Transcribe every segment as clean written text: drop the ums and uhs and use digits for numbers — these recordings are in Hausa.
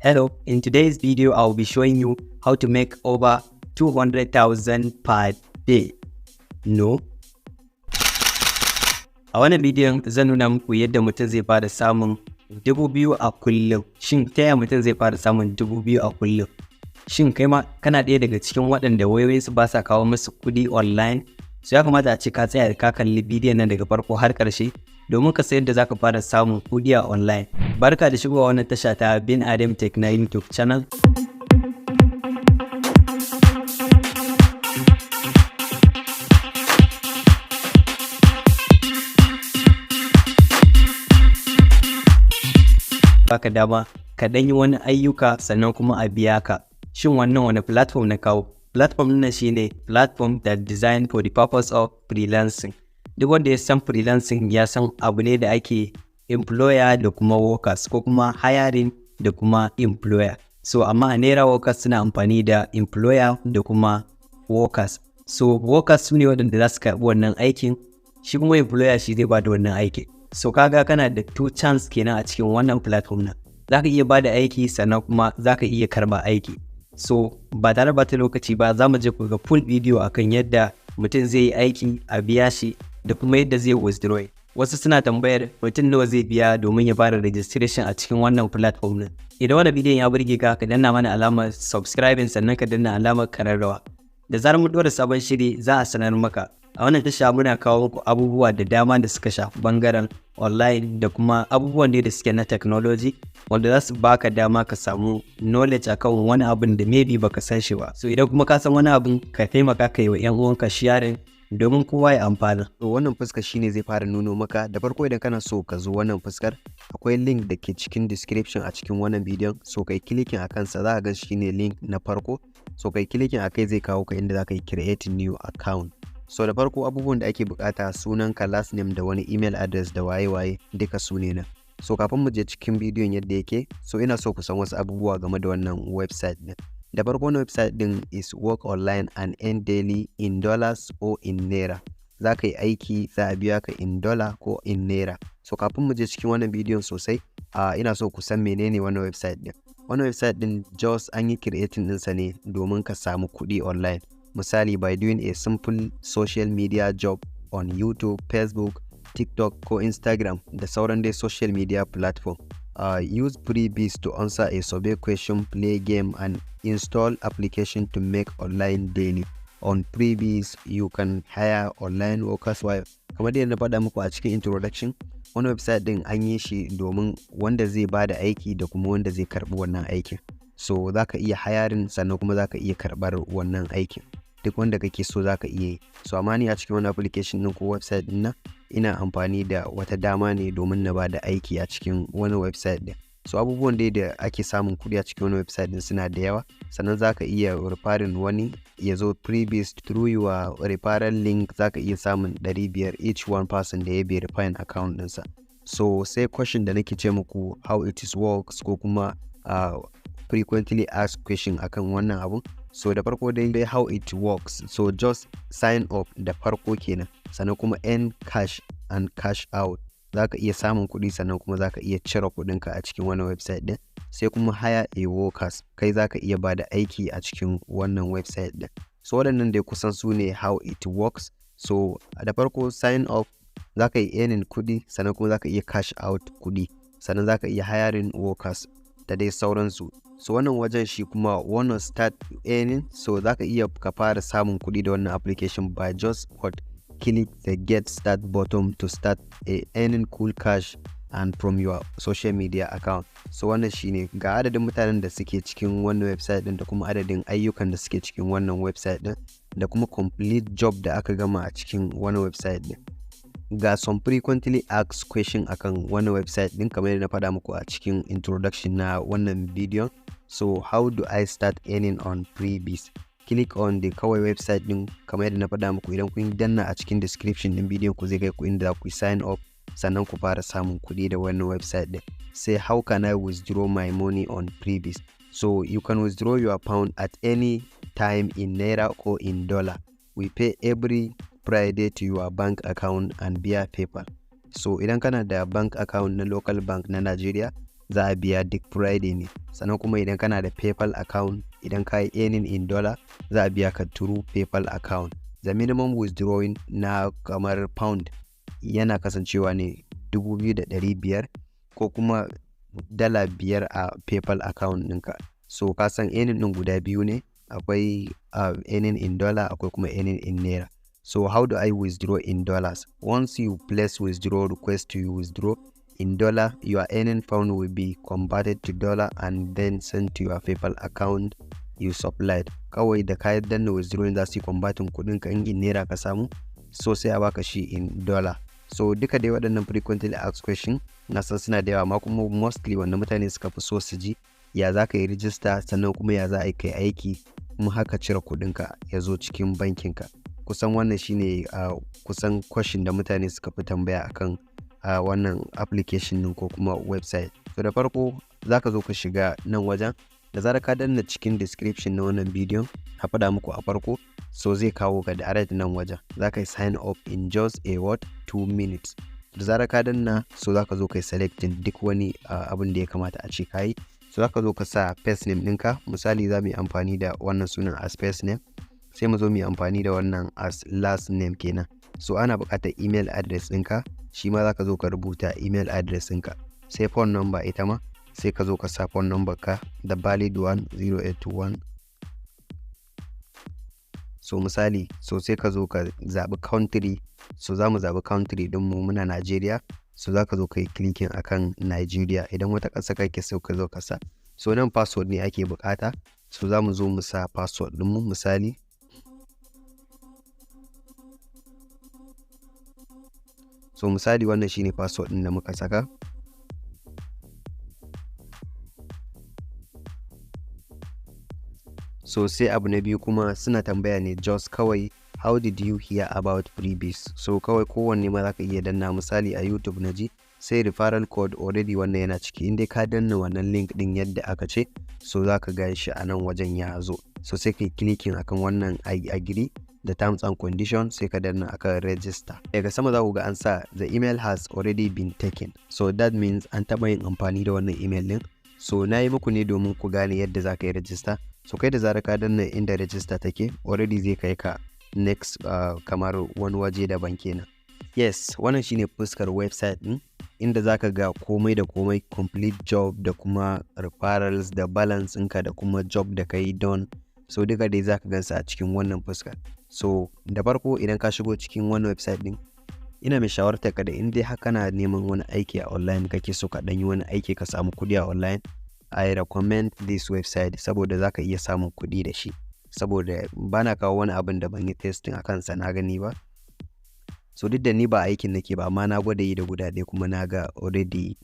Hello, in today's video, I'll be showing you how to make over 200,000 per day. No. A wannan bidiyon zan nuna muku yadda mutum zai fara samun 2,000 a kullum. Shin ta yaya mutum zai fara samun 2,000 a kullum? Shin kai ma kana ɗaya daga cikin waɗanda wayoyinsu ba sa kawo musu kuɗi online? So ya kamata a ce ka tsaya da ka kalli bidiyon nan daga farko har ƙarshe domin ka san yadda za ka fara samun kuɗi a online. Barka da shigowa wannan tasha ta binadamtech na YouTube channel. Baka dama ka ɗan yi wani ayyuka sannan kuma a biya ka. Shin wannan wani platform na kawo? Platform nan shine platform that designed for the purpose of freelancing. Duk wanda ya san freelancing ya san abu ne da ake employer da kuma workers, ko kuma hiring da kuma employer. So amma a Naira workers suna amfani da employer da kuma workers. So workers su ne waɗanda za su karɓi wannan aikin, shi kuma employer shi zai ba da wannan aikin. So kaga kana da two chance kenan a cikin wannan platform nan. Za ka iya ba da aiki sannan kuma za ka iya karɓa aiki. So ba tare ba ta lokaci ba, za mu je ku ga full video akan yadda mutum zai yi aiki a biya shi da kuma yadda zai withdraw. Wasu suna tambayar mutum nawa zai biya domin ya fara registration a cikin wannan platform din. Idan wannan bidiyon ya burge ka, ka danna mana alamar subscribing sannan ka danna alamar kararrawa. Da zarar mun dora sabon shiri za a sanar maka. A wannan tasha muna kawo muku abubuwa da dama da suka shafi bangaren online da kuma abubuwan da suke na technology wanda za su baka dama ka samu knowledge akan wani abin da maybe baka san shi ba. So idan kuma ka san wani abin, ka taimaka ka yi wa 'yan uwanka sharing domin kowa ya amfana. To wannan fuskar shine zai fara nuno maka. Da farko idan kana so ka zo wannan fuskar, akwai link da ke cikin description a cikin wannan bidiyon. So kai clicking akan sa, za ka ga shine link na farko. So kai clicking akai zai kawo ka inda za ka yi create new account. So da farko abubuwan da ake bukata sunanka, last name da wani email address da waye duka su ne na. So kafin mu je cikin bidiyon yadda yake, so ina so ku san wasu abubuwa game da wannan website din. Da farko wannan website din is work online and earn daily in dollars or in naira. Za ka yi aiki, za a biya ka in dollar ko in naira. So kafin mu je cikin wannan bidiyon sosai, ina so ku san menene wannan website din. Wannan website din just an yi creating ɗinsa ne domin ka samu kuɗi online. Misali, by doing a simple social media job on YouTube, Facebook, TikTok ko Instagram da sauran dai social media platform. Use freebies to answer a survey question, play game and install application to make online daily. On freebies, you can hire online workers. Kamar yadda na faɗa muku a cikin introduction, wani website din an yi shi domin wanda zai bada aiki da kuma wanda zai karɓi wannan aikin. So za ka iya hiring sannan kuma za ka iya karɓar wannan aikin. Duk wanda kake so za ka iya yi. So amma ni a cikin wani application ɗin ko website ɗin nan, ina amfani da wata dama ne domin na bada aiki a cikin wani website ɗin. So abubuwan dai da ake samun kuɗi a cikin wani website ɗin suna da yawa. Sannan za ka iya referring wani ya zo freebies through your referral link. Za ka iya samun 500 each one person da ya verifying account ɗinsa. So sai question da nake ce muku, how it is works ko kuma frequently asked question akan wannan abun. So da farko dai how it works. So just sign up da farko kenan, sannan kuma earn cash and cash out. Za ka iya samun kuɗi sannan kuma za ka iya cire kuɗinka a cikin wannan website ɗin. Sai kuma hire a workers, kai za ka iya ba da aiki a cikin wannan website ɗin. So waɗannan dai kusan su ne how it works. So da farko sign up, za ka yi earning kuɗi sannan kuma za ka iya cash out kuɗi, sannan za ka iya hiring workers da dai sauransu. So wannan wajen shi kuma wanna start earning. So za ka iya ka fara samun kuɗi da wannan application by just click the get start button to start earning cool cash and from your social media account. So wannan shine ga adadin mutanen da suke cikin wannan website din da kuma adadin ayyukan da suke cikin wannan website din da kuma complete job da aka gama a cikin wannan website din. Ga some frequently asked question akan wannan website din kamar yadda na faɗa muku a cikin introduction na wannan bidiyon. So how do I start earning on freebies? Click on the kawai website din kamar yadda na faɗa muku. Idan kun danna a cikin description din bidiyon ku zai kai ku inda za ku sign up sannan ku fara samun kuɗi da wannan website din. Say how can I withdraw my money on freebies? So you can withdraw your pound at any time in naira or in dollar. We pay every Friday to your bank account and via PayPal. So idan kana da bank account na local bank na Nigeria, za a biya duk Friday ne. Sannan kuma idan kana da PayPal account, idan ka yi earning in dollar za a biya ka through PayPal account. The minimum withdrawing na kamar pound yana kasancewa ne 2,500 ko kuma $5 a PayPal account ɗinka. So ka san earning ɗin guda biyu ne, akwai earning in dollar akwai kuma earning in naira. So how do I withdraw in dollars? Once you place withdraw request to withdraw in dollar, your earning pound will be converted to dollar and then sent to your PayPal account you supplied. Kawai da ka danna withdrawing za su yi converting kuɗin ka in naira ka samu, so sai a baka shi in dollar. So duka dai waɗannan frequently asked question na san suna da yawa, amma kuma mostly wanda mutane suka fi so su ji ya za ka yi register, sannan kuma ya za a kai aiki kuma haka cire kuɗinka ya zo cikin bankinka. Kusan wannan shine kusan question da mutane suka fi tambaya akan wannan application ɗin ko kuma website. So da farko za ka zo ka shiga nan wajen, da zarar ka danna cikin description na wannan bidiyon a faɗa muku a farko, so zai kawo ka direct nan wajen, za ka yi sign up in just a 2 minutes. Da zarar ka danna, so za ka zo ka yi selecting duk wani abin da ya kamata a ce ka yi. So za ka zo ka sa first name ɗinka, misali za mu yi amfani da wannan sunan as first name, sai mu zo mu yi amfani da wannan as last name kenan. So ana buƙatar email address ɗinka, shi ma za ka zo ka rubuta email address ɗinka, sai phone number ita ma sai ka zo ka sa phone number ka da valid one 0821. So misali, so sai ka zo ka zaɓi country, so za mu zaɓi country ɗinmu muna Najeriya, so za ka zo ka yi clicking akan Nigeria. Idan wata ƙasa kake so ka zo ka sa, so nan password ne ake buƙata, so za mu zo mu sa password ɗinmu misali. So misali wannan shine password ɗin da muka saka. So sai abu na biyu kuma suna tambaya ne just kawai how did you hear about freebies? So kawai kowanne ma za ka iya danna, misali a YouTube na ji, sai referral code already wannan yana ciki, inda ka danna wannan link din yadda aka ce, so za ka ga shi a nan wajen ya zo. So sai ka yi clicking akan wannan agree the terms and conditions, sai ka danna akan register. Daga sama za ku ga an sa the email has already been taken, so that means an taɓa yin amfani da wannan email din. So na yi muku ne domin ku gane yadda za ka yi register. So kai da zarar ka danna inda register take, already zai kai ka next kamar wani waje daban kenan. Yes, wannan shine fuskar website din, inda zaka ga komai da komai, complete job da kuma referrals da balance ɗinka da kuma job da kai done. So duka dai zaka gansa a cikin wannan fuskar. So da farko idan ka shigo cikin wannan website din, ina mai shawartar ka da in dai haka na neman wani aiki a online, kake so ka yi wani aiki ka samu kuɗi a online, I recommend this website saboda za ka iya samun kuɗi da shi. Saboda ba na kawo wani abin da ban yi testing a kansa na gani ba. So duk da ni ba aikin nake ba, amma na gwada yi da guda ɗaya kuma na ga already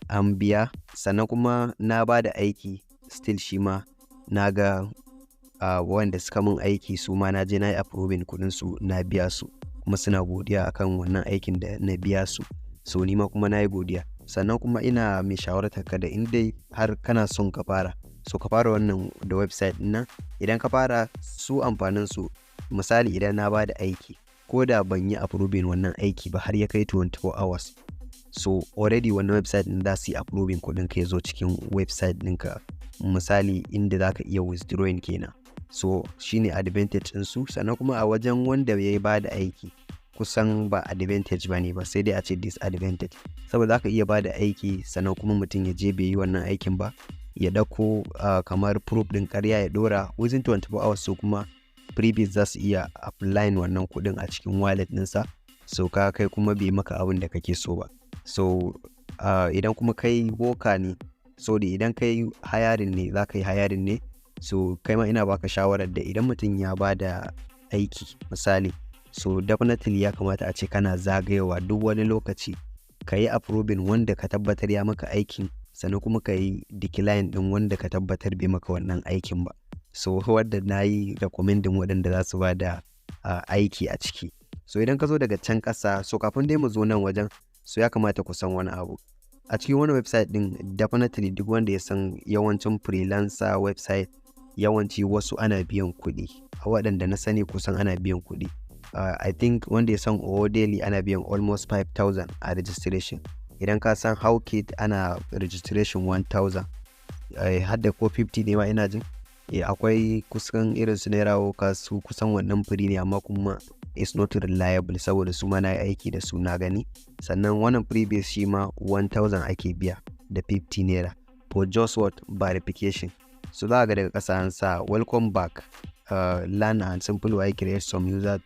an biya. Sannan kuma na ba da aiki still shi ma na ga wanda suka min aiki su ma na je na yi approving kuɗin su na biya su, kuma suna godiya akan wannan aikin da na biya su. So ni ma kuma na yi godiya. Sannan kuma ina mai shawartar ka da in dai har kana son ka fara, so ka fara wannan da website ɗin nan. Idan ka fara, su amfanin su, misali idan na ba da aiki, ko da ban yi approving wannan aiki ba har ya kai 24 hours, so already wannan website ɗin za su yi approving kuɗin ka ya zo cikin website ɗinka, misali inda za ka iya withdrawing kenan. So shine advantage ɗinsu. Sannan kuma a wajen wanda ya ba da aiki, kusan ba advantage ba ne ba, sai dai a ce disadvantage, saboda za ka iya ba da aiki sannan kuma mutum ya je bai yi wannan aikin ba, ya ɗauko kamar proof ɗin ƙarya ya ɗora within 24 hours, so kuma freebies za su iya applying wannan kuɗin a cikin wallet ɗinsa, so ka kai kuma bai maka abin da kake so ba. So idan kuma kai worker ne, so da idan kai hiring ne, za ka yi hiring ne, so kai ma ina baka shawarar da idan mutum ya ba da aiki misali, so definitely ya kamata a ce kana zagayewa duk wani lokaci ka yi approving wanda ka tabbatar ya maka aikin, sannan kuma ka yi decline din wanda ka tabbatar bai maka wannan aikin ba. So wadda na yi recommending waɗanda za su ba da aiki a ciki. So idan ka zo daga can ƙasa, so kafin dai mu zo nan wajen, so ya kamata ku san wani abu a cikin wani website din. Definitely duk wanda ya san yawancin freelancer website, yawanci wasu ana biyan kuɗi, a waɗanda na sani kusan ana biyan kuɗi. I think wanda ya san daily ana biyan almost 5,000 a registration, idan ka san how kit ana registration 1000 hadda ko 50 ne ma ina jin akwai kusan irin su naira su kusan wannan free ne amma kuma it's not reliable saboda su ma na yi aiki da su na gani. Sannan wannan freebase shi ma 1000 ake biya da 50 naira for just what verification. So za ga daga ƙasa an sa welcome back, learn and simple way create some users.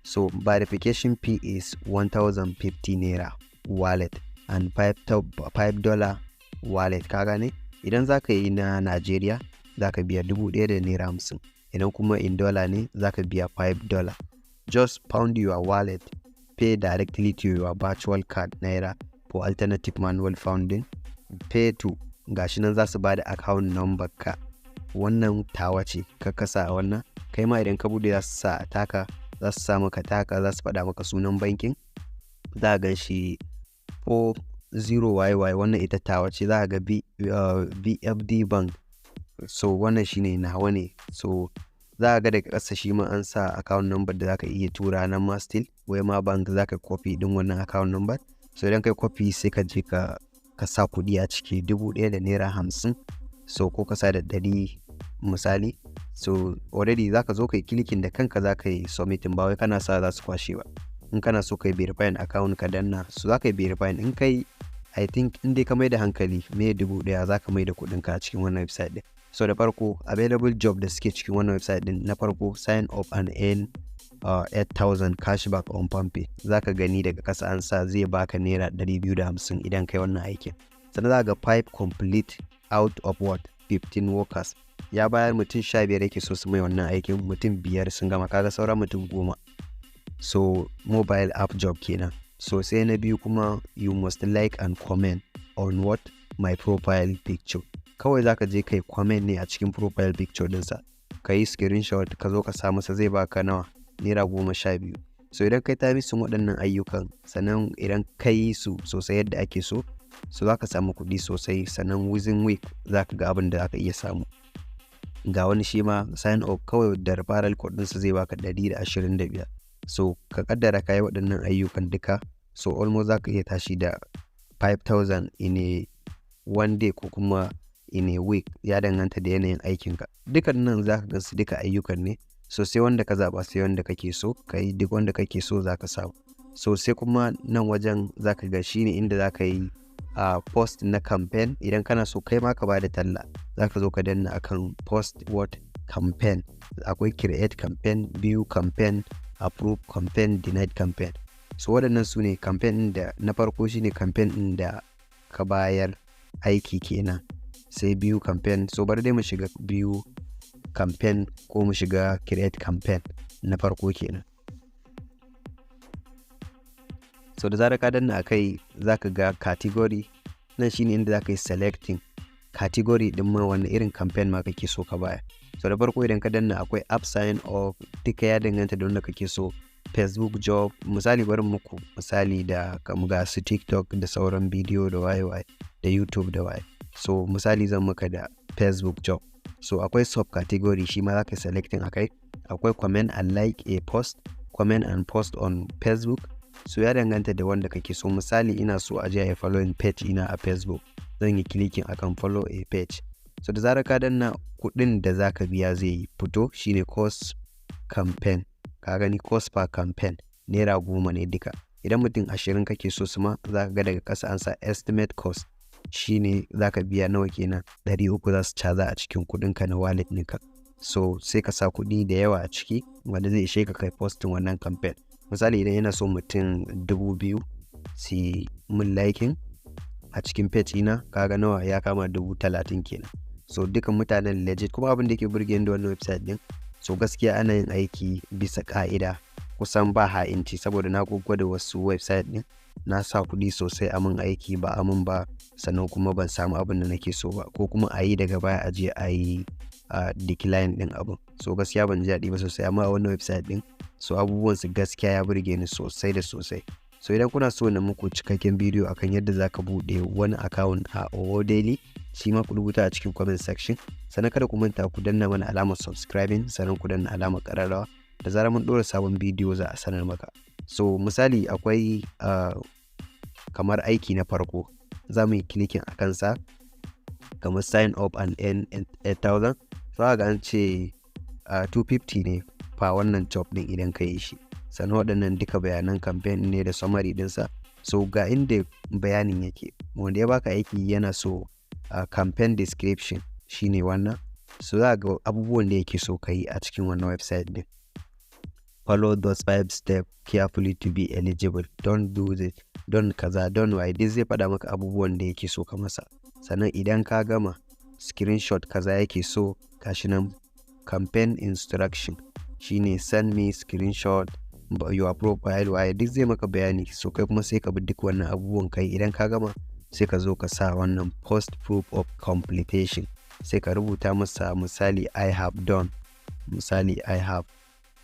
So verification fee is 1050 naira wallet and $5 wallet. Ka gane idan za ka yi na Najeriya za ka biya 1000 da naira 50, idan kuma in dollar ne za ka biya $5. Just pound your wallet, pay directly to your virtual card naira for alternative manual funding, pay to gashi nan za su ba da account number ka, wannan tawa ce ka kasa a wannan, kai ma idan ka bude za su sa taka, za su sa maka taka, za su faɗa maka sunan bankin, za a gan shi 40YY wannan ita tawa ce, za a ga BFD bank, so wannan shine nawa ne. So za a ga daga ƙasa shi ma an sa account number da za ka iya tura nan ma still Wema bank za ka copy din wannan account number. So idan kai copy sai ka je ka sa kuɗi a ciki 1000 da naira 50, so ko ka sa da 100 misali. So already za ka zo kai clicking da kanka za ka yi submitting, ba wai kana sa za su kwashe ba. In kana so kai verifying account ka danna, so za ka yi verifying. In kai I think in dai ka mai da hankali me 1000 za ka mai da kuɗin ka a cikin wannan website din. So da farko available job da suke cikin wannan website din, na farko sign up and earn 8000 cashback on Pampe. Za ka gani daga ƙasa an sa zai baka naira 250 idan kai wannan aikin. Sannan za ga 5 complete out of what 15 workers. Ya bayar mutum 15 yake so su mai wannan aikin, mutum 5 sun gama, kaga sauran mutum 10. So mobile app job kenan. So sai na biyu kuma you must like and comment on what my profile picture. Kawai za ka je kai comment ne a cikin profile picture dinsa, ka yi screenshot ka zo ka sa masa, zai baka nawa naira 12. So idan kai ta misin waɗannan ayyukan, sannan idan ka yi su sosai yadda ake so za ka samu kuɗi sosai. Sannan within week za ka ga abin da aka iya samu. Ga wani shi ma sign up kawai da referral code ɗinsa zai baka 125. So ka kaddara ka yi waɗannan ayyukan duka, so almost za ka iya tashi da 5000 in a one day ko kuma in a week, ya danganta da yanayin aikinka. Dukan nan za ka gansu duka ayyukan ne, so sai wanda ka zaɓa, sai wanda kake so ka yi, duk wanda kake so za ka samu. So sai kuma nan wajen za ka ga shi ne inda za ka yi post na campaign. Idan kana so kai ma ka ba da talla, za ka zo ka danna akan post what campaign. Akwai create campaign, view campaign, approve campaign, denied campaign. So waɗannan su ne campaign da na farko shine campaign ɗin da ka bayar aiki kenan, sai view campaign. So bari dai mu shiga view campaign ko mu shiga create campaign na farko kenan. So da zarar ka danna akai za ka ga category, nan shine inda za ka yi selecting category din ma wani irin campaign ma kake so ka baya. So da farko idan ka danna akwai app sign up, duka ya danganta da wanda kake so. Facebook job misali, bari muku misali da ga su TikTok da sauran bidiyo da waye da YouTube da waye. So misali zan maka da Facebook job. So akwai sub category shi ma za ka selecting akai. Akwai comment and like a post, comment and post on Facebook. So ya danganta da wanda kake so. Misali ina so a je a following page ina a Facebook, zan yi clicking akan follow a page. So da zarar ka danna, kuɗin da za ka biya zai yi fito, shine cost campaign. Ka gani cost per campaign naira 10 ne duka. Idan mutum 20 kake so su ma, za ka ga daga ƙasa an sa estimate cost, shine za ka biya nawa kenan 300 za su caza a cikin kuɗinka na wallet ɗinka. So sai ka sa kuɗi da yawa a ciki wanda zai ishe ka kai posting wannan campaign. Misali idan yana so mutum 2000 su mun liking a cikin page ina, kaga nawa ya kama 30,000 kenan. So dukan mutanen legit. Kuma abin da ke burge ni da wannan website din, so gaskiya ana yin aiki bisa ka'ida, kusan ba ha'inci, saboda na gwada wasu website din na sa kuɗi sosai a mun aiki ba a mun ba, sannan kuma ban samu abin da nake so ba, ko kuma a yi daga baya a je a yi decline din abin. So gaskiya ban ji daɗi ba sosai, amma a wannan website din so abubuwan su gaskiya ya burge ni sosai da sosai. So idan kuna so na muku cikakken bidiyo akan yadda za ka buɗe wani account a Owo Daily, shi ma ku rubuta a cikin comment section. Sannan kada ku manta ku danna mana alamar subscribing, sannan ku danna alamar ƙararrawa, da zarar mun ɗora sabon bidiyo za a sanar maka. So misali akwai kamar aiki na farko za mu yi clicking a kansa kamar sign up and earn 8,000. Za ga an ce 250 ne fa wannan job din idan ka yi shi. Sannan waɗannan duka bayanan campaign ne da summary dinsa. So ga inda bayanin yake, wanda ya baka aiki yana so campaign description shine wannan. So za ga abubuwan da yake so ka yi a cikin wannan website din. Follow those 5 steps carefully to be eligible. Don't do this, don't kaza, don't why. This zai faɗa maka abubuwan da yake so ka masa. Sannan idan ka gama, screenshot kaza yake so, gashi nan campaign instruction shine send me screenshot your profile why. Duk zai maka bayani. So kai kuma sai ka bi duk wannan abubuwan kai. Idan ka gama sai ka zo ka sa wannan post proof of completion. Sai ka rubuta masa misali I have done, misali I have,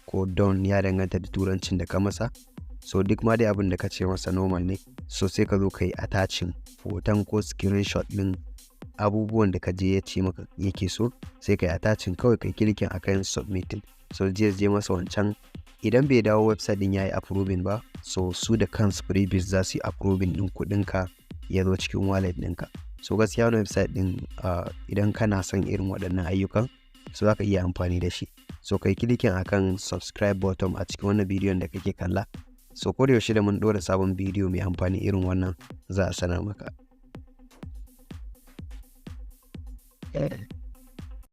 ko done ya danganta da turancin da ka masa. So duk ma dai abin da ka ce masa normal ne. So sai ka zo ka yi attaching hoton ko screenshot din abubuwan da ka je ya ce maka yake so, sai ka yi attaching kawai kai clicking akan submitting. So je masa wancan. Idan bai dawo website din yayi approving ba, so su da kansu freebies za su yi approving din kuɗin ka ya zo cikin wallet ɗinka. So gaskiya wannan website din idan kana son irin waɗannan ayyukan, so za ka iya amfani da shi. So kai clicking akan subscribe button a cikin wannan bidiyon da kake kalla. So ko da yaushe da mun ɗora sabon bidiyo mai amfani irin wannan za a sanar maka.